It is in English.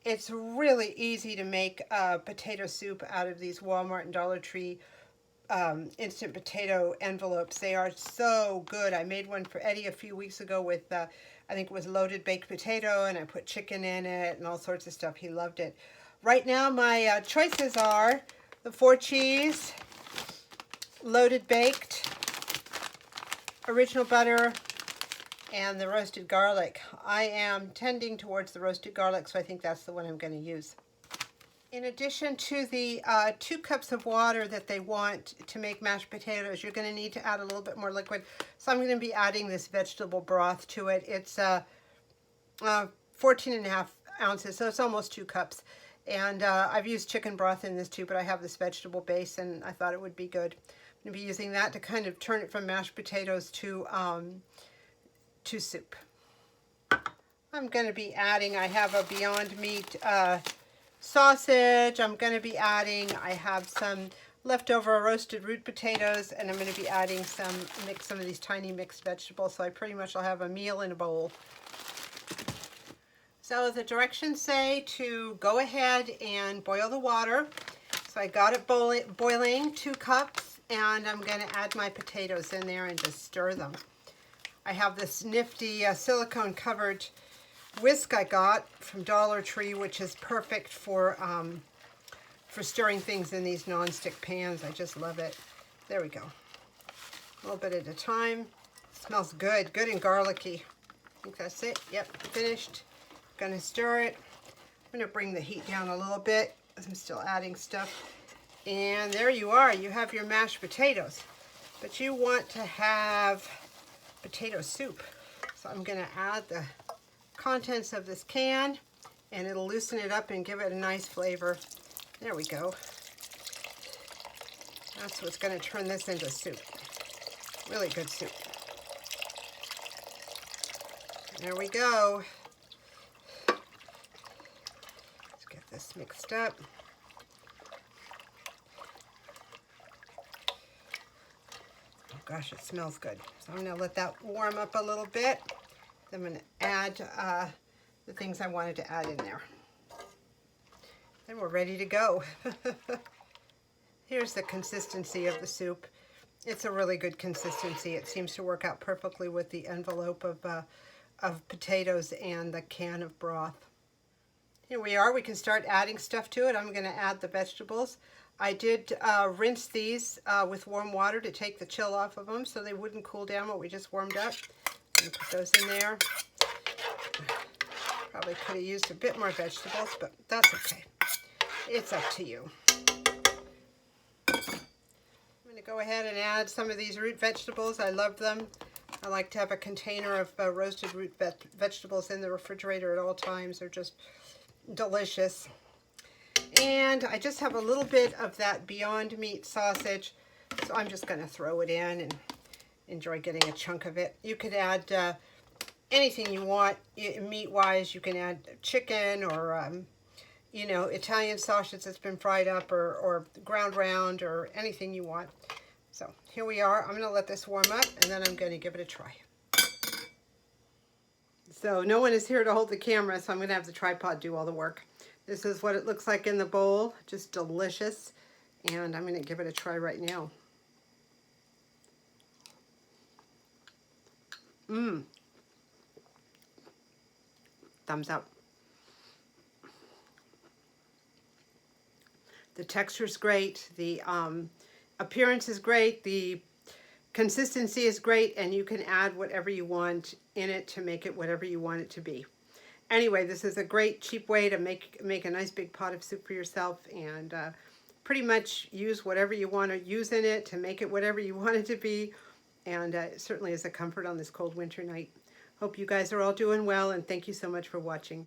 It's really easy to make potato soup out of these Walmart and Dollar Tree instant potato envelopes. They are so good. I made one for Eddie a few weeks ago with, I think it was loaded baked potato, and I put chicken in it and all sorts of stuff. He loved it. Right now, my choices are the 4 cheese, loaded baked, original butter, and the roasted garlic. I am tending towards the roasted garlic, so I think that's the one I'm going to use. In addition to the 2 cups of water that they want to make mashed potatoes, you're going to need to add a little bit more liquid. So I'm going to be adding this vegetable broth to it. It's 14.5 ounces, so it's almost 2 cups. And I've used chicken broth in this too, but I have this vegetable base, and I thought it would be good. I'm going to be using that to kind of turn it from mashed potatoes to soup. I'm going to be adding, I have a Beyond Meat sausage. I'm going to be adding, I have some leftover roasted root potatoes, and I'm going to be adding some of these tiny mixed vegetables. So I pretty much will have a meal in a bowl. So the directions say to go ahead and boil the water. So I got it boiling, 2 cups, and I'm going to add my potatoes in there and just stir them. I have this nifty silicone covered whisk I got from Dollar Tree, which is perfect for stirring things in these non-stick pans. I just love it. There we go. A little bit at a time. It smells good, good and garlicky. I think that's it. Yep, finished. Gonna stir it. I'm gonna bring the heat down a little bit as I'm still adding stuff. And there you are. You have your mashed potatoes. But you want to have potato soup. So I'm gonna add the contents of this can, and it'll loosen it up and give it a nice flavor. There we go. That's what's going to turn this into soup. Really good soup. There we go. Let's get this mixed up. Oh gosh, it smells good. So I'm going to let that warm up a little bit. I'm going to add the things I wanted to add in there. Then we're ready to go. Here's the consistency of the soup. It's a really good consistency. It seems to work out perfectly with the envelope of potatoes and the can of broth. Here we are. We can start adding stuff to it. I'm going to add the vegetables. I did rinse these with warm water to take the chill off of them so they wouldn't cool down what we just warmed up. And put those in there. Probably could have used a bit more vegetables, but that's okay. It's up to you. I'm going to go ahead and add some of these root vegetables. I love them. I like to have a container of roasted root vegetables in the refrigerator at all times. They're just delicious. And I just have a little bit of that Beyond Meat sausage, so I'm just going to throw it in and enjoy getting a chunk of it. You could add anything you want meat-wise. You can add chicken or, you know, Italian sausage that's been fried up or ground round or anything you want. So here we are. I'm going to let this warm up, and then I'm going to give it a try. So no one is here to hold the camera, so I'm going to have the tripod do all the work. This is what it looks like in the bowl. Just delicious. And I'm going to give it a try right now. Thumbs up. The texture's great. The appearance is great. The consistency is great. And you can add whatever you want in it to make it whatever you want it to be. Anyway, this is a great cheap way to make a nice big pot of soup for yourself, and pretty much use whatever you want to use in it to make it whatever you want it to be. And it certainly is a comfort on this cold winter night. Hope you guys are all doing well, and thank you so much for watching.